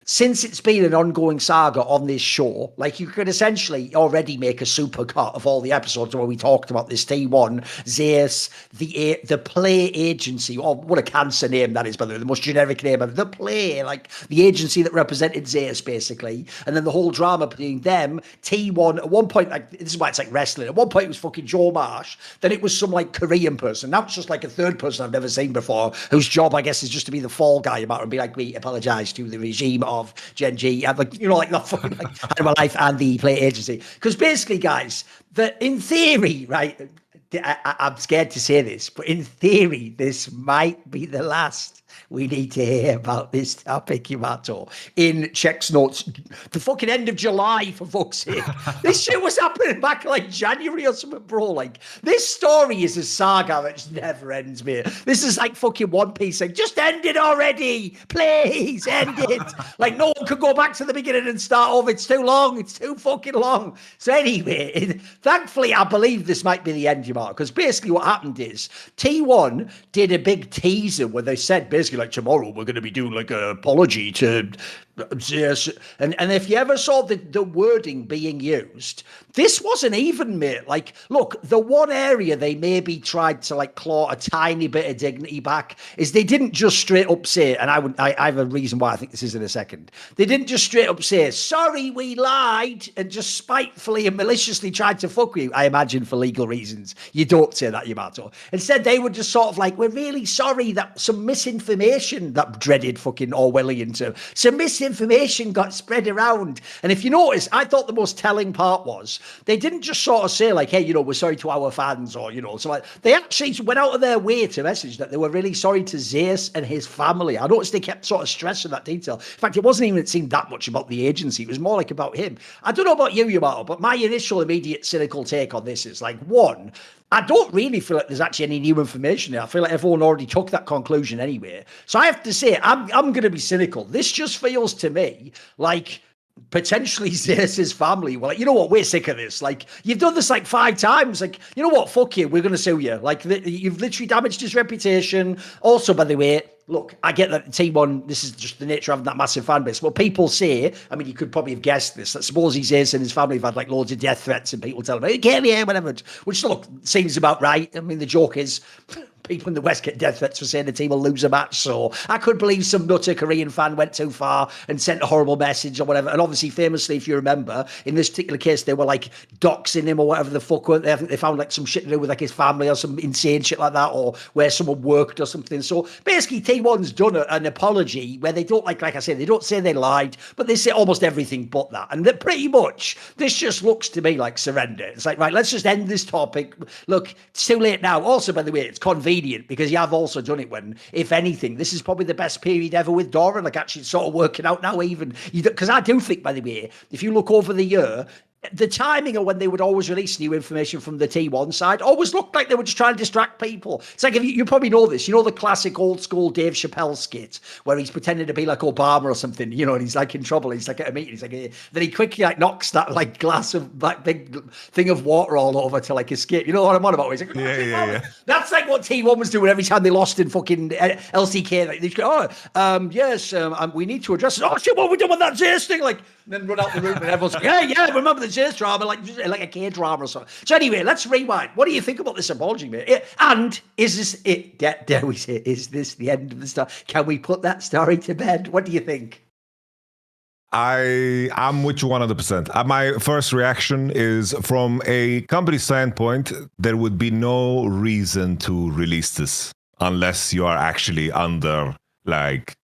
since it's been an ongoing saga on this show, like you could essentially already make a supercut of all the episodes where we talked about this T1, Zeus, the play agency. Oh, what a cancer name that is, by the way, the most generic name of the play, like the agency that represented Zeus, basically. And then the whole drama between them, T1, at one point, like this is why it's like wrestling. At one point it was fucking Joe Marsh, then it was some like Korean person. Now it's just like a third person I've never seen before, whose job, I guess, is just to be the fall guy about and be like, we apologize to the regime of Gen G, and like, you know, like the fucking like Animal Life and the play agency. Because basically, guys, that in theory, right, I'm scared to say this, but in theory, this might be the last we need to hear about this topic, Yamato, in Check's notes. The fucking end of July, for fuck's sake. This shit was happening back like January or something, bro. Like, this story is a saga that just never ends, mate. This is like fucking One Piece, like, just end it already. Please, end it. Like, no one could go back to the beginning and start over. It's too long. It's too fucking long. So anyway, thankfully, I believe this might be the end, Yamato, because basically what happened is T1 did a big teaser where they said, basically, like, tomorrow we're going to be doing like an apology to Zeus. And if you ever saw the wording being used, this wasn't even, mate. Like, look, the one area they maybe tried to like claw a tiny bit of dignity back is they didn't just straight up say, and I have a reason why I think this is in a second. They didn't just straight up say, sorry, we lied, and just spitefully and maliciously tried to fuck you. I imagine for legal reasons. You don't say that, Yamato. Instead, they were just sort of like, we're really sorry that some misinformation, that dreaded fucking Orwellian term, some misinformation got spread around. And if you notice, I thought the most telling part was they didn't just sort of say like, hey, you know, we're sorry to our fans, or, you know, so like, they actually went out of their way to message that they were really sorry to Zeus and his family. I noticed they kept sort of stressing that detail. In fact, it wasn't even, it seemed that much about the agency. It was more like about him. I don't know about you, Yamato, but my initial immediate cynical take on this is like, one, I don't really feel like there's actually any new information there. I feel like everyone already took that conclusion anyway. So I have to say, I'm going to be cynical. This just feels to me like potentially Zeus's family were like, you know what, we're sick of this. Like, you've done this like 5 times. Like, you know what, fuck you, we're going to sue you. Like, you've literally damaged his reputation. Also, by the way, look, I get that T1, this is just the nature of that massive fan base. Well, people say, I mean, you could probably have guessed this, that suppose Zeus and his family have had like loads of death threats and people tell them, hey, yeah, whatever, which look, seems about right. I mean, the joke is, people in the West get death threats for saying the team will lose a match. So I could believe some nutter Korean fan went too far and sent a horrible message or whatever. And obviously, famously, if you remember, in this particular case, they were like doxing him or whatever the fuck. I think they found like some shit to do with like his family or some insane shit like that, or where someone worked or something. So basically, T1's done an apology where they don't like I said, they don't say they lied, but they say almost everything but that. And that pretty much, this just looks to me like surrender. It's like, right, let's just end this topic. Look, it's too late now. Also, by the way, it's convenient because you have also done it when, if anything, this is probably the best period ever with Thorin, like actually sort of working out now even, because I do think, by the way, if you look over the year, the timing of when they would always release new information from the T1 side always looked like they were just trying to distract people. It's like, if you probably know this, you know the classic old school Dave Chappelle skit where he's pretending to be like Obama or something, you know, and he's like in trouble. He's like at a meeting, he's like, then he quickly like knocks that like glass of like big thing of water all over to like escape. You know what I'm on about? He's like, yeah. That's like what T1 was doing every time they lost in fucking LCK. Like, they just go, yes, we need to address it. Oh shit, what are we doing with that Zeus thing? Like, and then run out the room and everyone's like, yeah, remember the Zeus drama, like a K-drama or something. So anyway, let's rewind. What do you think about this apology, mate? And is this it? Dare we say, is this the end of the story? Can we put that story to bed? What do you think? I'm with you 100%. My first reaction is, from a company standpoint, there would be no reason to release this unless you are actually under like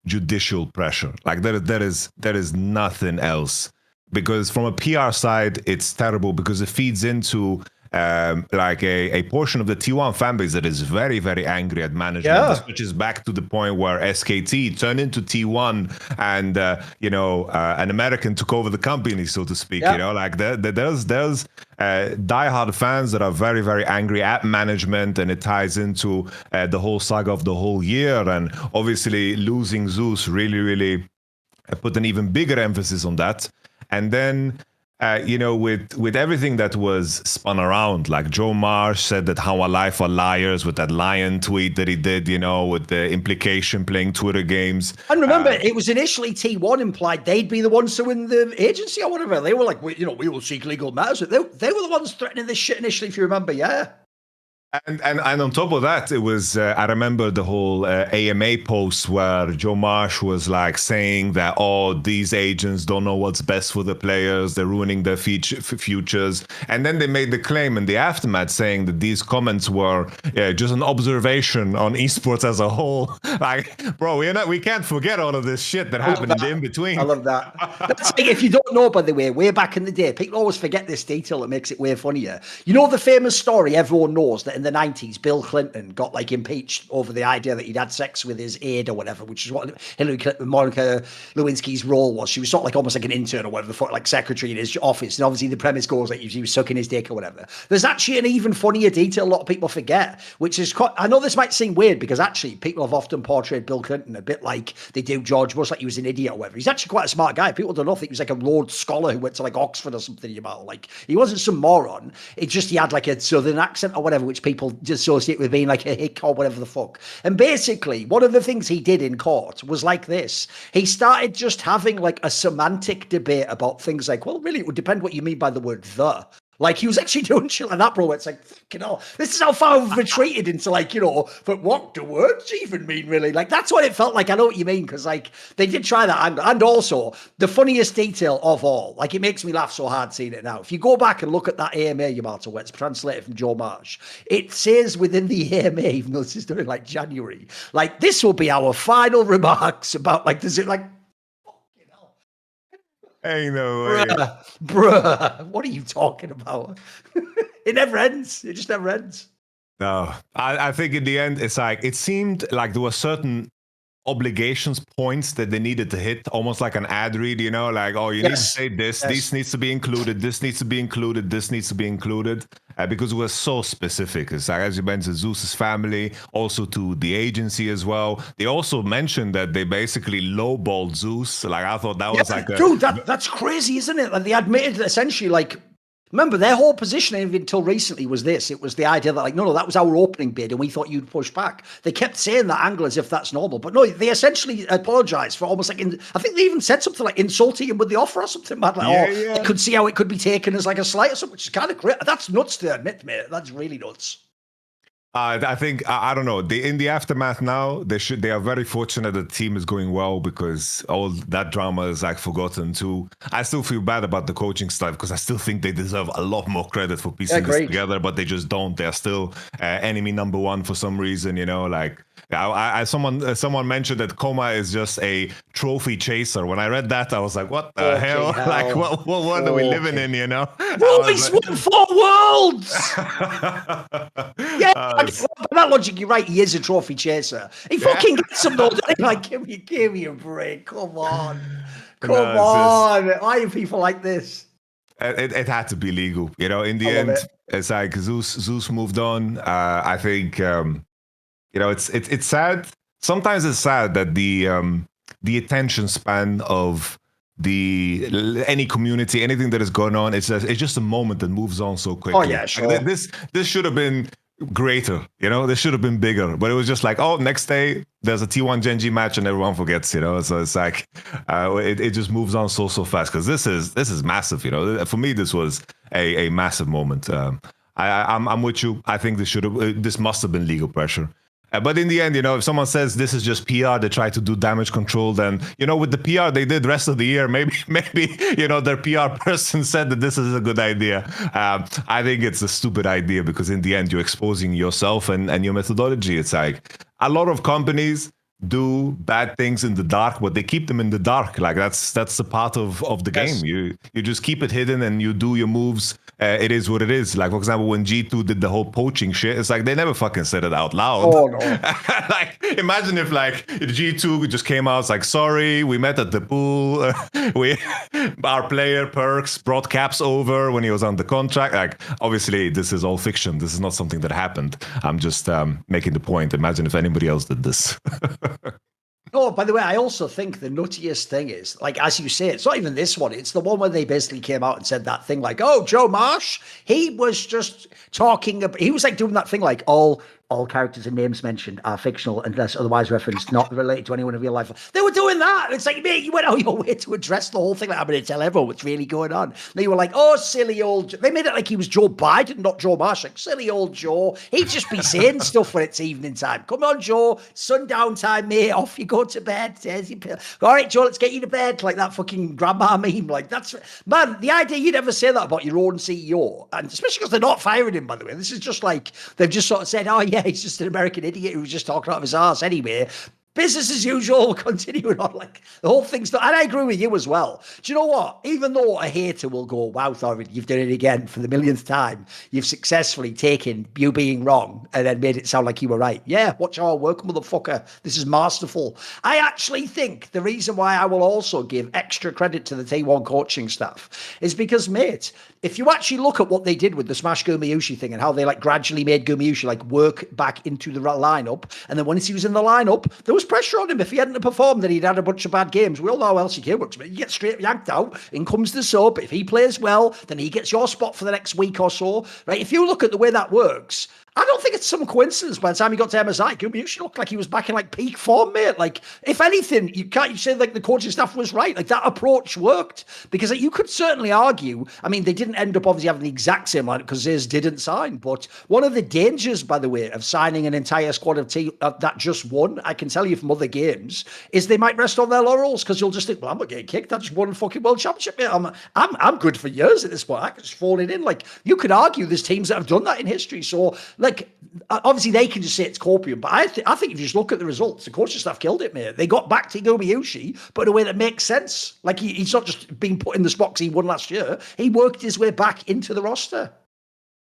judicial pressure. Like there is nothing else, because from a PR side, it's terrible because it feeds into like a portion of the T1 fan base that is very, very angry at management, which is back to the point where SKT turned into T1 and an American took over the company, so to speak. You know, like there's diehard fans that are very, very angry at management, and it ties into the whole saga of the whole year. And obviously losing Zeus really, really put an even bigger emphasis on that. And then with everything that was spun around, like Joe Marsh said that how alive are liars with that lion tweet that he did, with the implication playing Twitter games. And remember, it was initially T1 implied they'd be the ones to win the agency or whatever. They were like, we will seek legal matters. They were the ones threatening this shit initially, if you remember, yeah. And on top of that, it was I remember the whole AMA post where Joe Marsh was like saying that these agents don't know what's best for the players, they're ruining their futures, and then they made the claim in the aftermath saying that these comments were just an observation on esports as a whole. Like, bro, we can't forget all of this shit that happened in the in between. I love that. That's like, if you don't know, by the way back in the day, people always forget this detail that makes it way funnier. You know the famous story everyone knows that in the 90s, Bill Clinton got like impeached over the idea that he'd had sex with his aide or whatever, which is what Monica Lewinsky's role was. She was sort of like almost like an intern or whatever, like secretary in his office. And obviously the premise goes like she was sucking his dick or whatever. There's actually an even funnier detail a lot of people forget, which is quite, I know this might seem weird because actually people have often portrayed Bill Clinton a bit like they do George Bush, like he was an idiot or whatever. He's actually quite a smart guy. People don't know, think he was like a Rhodes Scholar who went to like Oxford or something. Like he wasn't some moron. It's just he had like a southern accent or whatever, which people associate with being like a hick or whatever the fuck. And basically, one of the things he did in court was like this. He started just having like a semantic debate about things like, well, really, it would depend what you mean by the word the. Like, he was actually doing shit like that, bro. It's like, fucking hell, this is how far we've retreated into, like, but what do words even mean, really? Like, that's what it felt like. I know what you mean, because, like, they did try that angle. And also, the funniest detail of all, like, it makes me laugh so hard seeing it now. If you go back and look at that AMA, Yamato, where it's translated from Joe Marsh, it says within the AMA, even though this is doing, like, January, like, this will be our final remarks about, like, does it, like, ain't no way. Bruh, what are you talking about? It never ends. It just never ends. No, I think in the end, it's like, it seemed like there were certain obligations points that they needed to hit, almost like an ad read, like, you need to say this, this needs to be included, this needs to be included, this needs to be included, because it was so specific. It's like, as you mentioned, Zeus's family, also to the agency as well. They also mentioned that they basically lowballed Zeus. Like, I thought that was like dude, that's crazy, isn't it? Like, they admitted essentially, like, remember, their whole position until recently was this. It was the idea that, like, no, that was our opening bid and we thought you'd push back. They kept saying that angle as if that's normal. But no, they essentially apologized for almost like, I think they even said something like insulting him with the offer or something. Like, I could see how it could be taken as like a slight or something, which is kind of great. That's nuts to admit, mate. That's really nuts. I think, I don't know, in the aftermath now, they are very fortunate that the team is going well, because all that drama is like forgotten too. I still feel bad about the coaching staff, because I still think they deserve a lot more credit for piecing this together, but they just don't. They're still enemy number one for some reason, like, someone mentioned that Coma is just a trophy chaser. When I read that, I was like, what the hell? Like, what world are we living in, Bro, he's won 4 worlds! Yeah, by that logic, you're right, he is a trophy chaser. He fucking gets them though, doesn't he? Like, give me a break. Come on. Come on. Why are people like this? It had to be legal. In the end, it's like Zeus moved on. I think... it's sad. Sometimes it's sad that the attention span of any community, anything that is going on, it's just a moment that moves on so quickly. Oh yeah, sure. Like, this should have been greater, this should have been bigger, but it was just like, next day there's a T1 Genji match and everyone forgets, so it's like it just moves on so fast, because this is massive. For me, this was a massive moment. I'm with you. I think this must have been legal pressure. But in the end, if someone says this is just PR, they try to do damage control, then, with the PR they did rest of the year, maybe, their PR person said that this is a good idea. I think it's a stupid idea, because in the end, you're exposing yourself and your methodology. It's like a lot of companies do bad things in the dark, but they keep them in the dark. Like, that's the part of the game. You just keep it hidden and you do your moves. It is what it is. Like, for example, when G2 did the whole poaching shit, it's like they never fucking said it out loud. Oh no. Like, imagine if like G2 just came out, it's like, sorry, we met at the pool. Our player Perks brought Caps over when he was on the contract. Like, obviously this is all fiction. This is not something that happened. I'm just making the point. Imagine if anybody else did this. Oh, by the way, I also think the nuttiest thing is, like, as you say, it's not even this one. It's the one where they basically came out and said that thing like, oh, Joe Marsh, he was just talking about, he was like doing that thing like, all characters and names mentioned are fictional unless otherwise referenced, not related to anyone in real life. They were doing that. It's like, mate, you went out your way to address the whole thing. Like, I'm going to tell everyone what's really going on. They were like, oh, silly old. They made it like he was Joe Biden, not Joe Marsh. Like, silly old Joe. He'd just be saying stuff when it's evening time. Come on, Joe. Sundown time, mate. Off you go to bed. There's your pill. All right, Joe, let's get you to bed. Like that fucking grandma meme. Like, that's, man, the idea you'd ever say that about your own CEO, and especially because they're not firing him, by the way. This is just like, they've just sort of said, oh, yeah, he's just an American idiot who was just talking out of his arse anyway. Business as usual, continuing on. Like, the whole thing's done. And I agree with you as well. Do you know what? Even though a hater will go, wow, Thorin, you've done it again for the millionth time. You've successfully taken you being wrong and then made it sound like you were right. Yeah, watch our work, motherfucker. This is masterful. I actually think the reason why I will also give extra credit to the T1 coaching staff is because, mate, if you actually look at what they did with the Smash Gumayushi thing and how they like gradually made Gumayushi like work back into the lineup, and then once he was in the lineup, there was pressure on him. If he hadn't performed, then he'd had a bunch of bad games. We all know how LCK works, but you get straight yanked out, in comes the sub. If he plays well, then he gets your spot for the next week or so. Right? If you look at the way that works, I don't think it's some coincidence by the time he got to MSI, Gumayushi looked like he was back in like peak form, mate. Like, if anything, you say like the coaching staff was right. Like, that approach worked because like, you could certainly argue. I mean, they didn't end up obviously having the exact same lineup because Zeus didn't sign. But one of the dangers, by the way, of signing an entire squad of team that just won, I can tell you from other games, is they might rest on their laurels because you'll just think, well, I'm not getting kicked. I just won a fucking world championship, mate. I'm good for years at this point. I can just fall in. Like, you could argue there's teams that have done that in history. So, like, obviously they can just say it's copium, but I think if you just look at the results, the coaching staff killed it, mate. They got back to Gumayushi, but in a way that makes sense. Like, he's not just being put in the spot because he won last year. He worked his way back into the roster.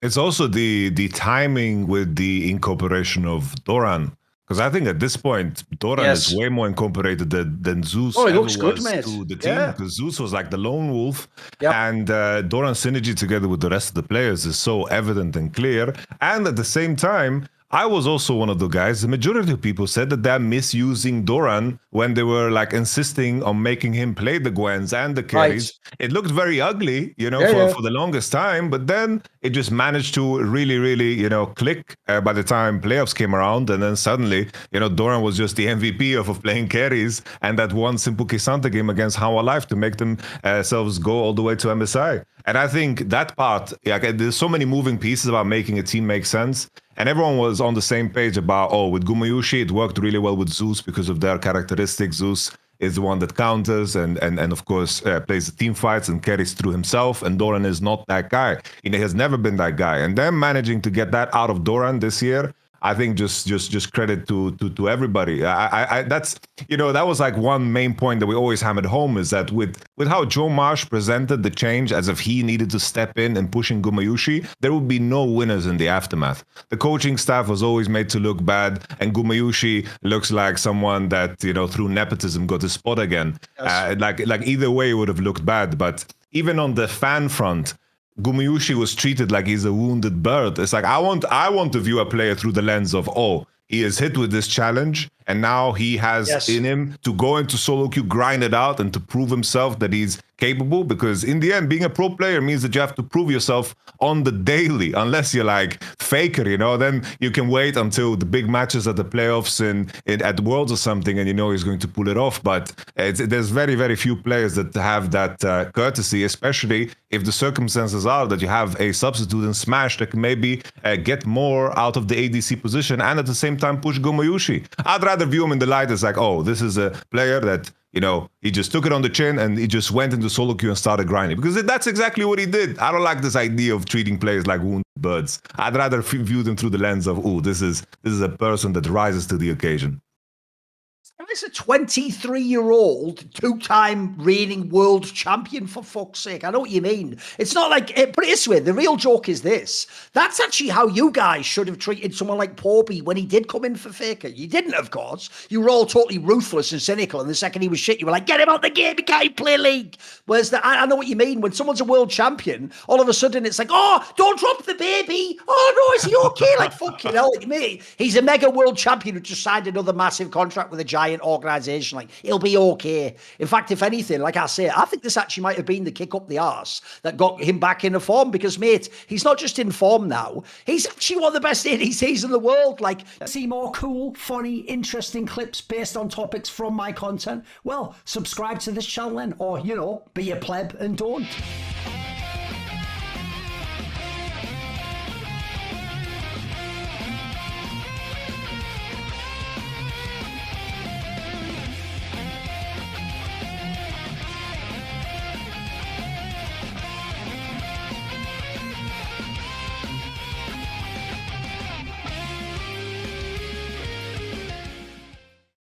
It's also the timing with the incorporation of Doran. Because I think at this point, Doran is way more incorporated than Zeus he looks good, mate. To the team. Because Zeus was like the lone wolf. And Doran's synergy together with the rest of the players is so evident and clear. And at the same time, I was also one of the guys. The majority of people said that they're misusing Doran when they were like insisting on making him play the Gwens and the carries. Right. It looked very ugly, for the longest time, but then it just managed to really, really, click by the time playoffs came around. And then suddenly, Doran was just the MVP of playing carries and that one simple Kisanta game against How Alive to make themselves go all the way to MSI. And I think that part, there's so many moving pieces about making a team make sense. And everyone was on the same page about, with Gumayushi, it worked really well with Zeus because of their characteristics. Zeus is the one that counters and of course, plays the team fights and carries through himself. And Doran is not that guy. He has never been that guy. And them managing to get that out of Doran this year, I think just credit to everybody. I that's that was like one main point that we always hammered home is that with how Joe Marsh presented the change as if he needed to step in and push in Gumayushi, there would be no winners in the aftermath. The coaching staff was always made to look bad, and Gumayushi looks like someone that through nepotism got his spot again. Yes. Like either way it would have looked bad, but even on the fan front, Gumayushi was treated like he's a wounded bird. It's like I want to view a player through the lens of, he is hit with this challenge, and now he has in him to go into solo queue, grind it out, and to prove himself that he's capable. Because in the end, being a pro player means that you have to prove yourself on the daily. Unless you're like Faker, then you can wait until the big matches at the playoffs at Worlds or something, and he's going to pull it off. But there's very, very few players that have that courtesy, especially if the circumstances are that you have a substitute in Smash that can maybe get more out of the ADC position and at the same time push Gumayushi. I'd rather view him in the light as like, this is a player that, he just took it on the chin and he just went into solo queue and started grinding. Because that's exactly what he did. I don't like this idea of treating players like wounded birds. I'd rather view them through the lens of, this is a person that rises to the occasion. It's a 23-year-old, two-time reigning world champion, for fuck's sake. I know what you mean. It's not like, put it this way, the real joke is this. That's actually how you guys should have treated someone like Porby when he did come in for Faker. You didn't, of course. You were all totally ruthless and cynical, and the second he was shit, you were like, get him out the game, he can't play League. Whereas, I know what you mean. When someone's a world champion, all of a sudden it's like, don't drop the baby. Oh, no, is he okay? Like, fucking hell, like me. He's a mega world champion who just signed another massive contract with a giant giant organisation. Like, he'll be okay. In fact, if anything, like I say, I think this actually might have been the kick up the arse that got him back into form because, mate, he's not just in form now. He's actually one of the best ADCs in the world. Like, see more cool, funny, interesting clips based on topics from my content? Well, subscribe to this channel then, or, you know, be a pleb and don't.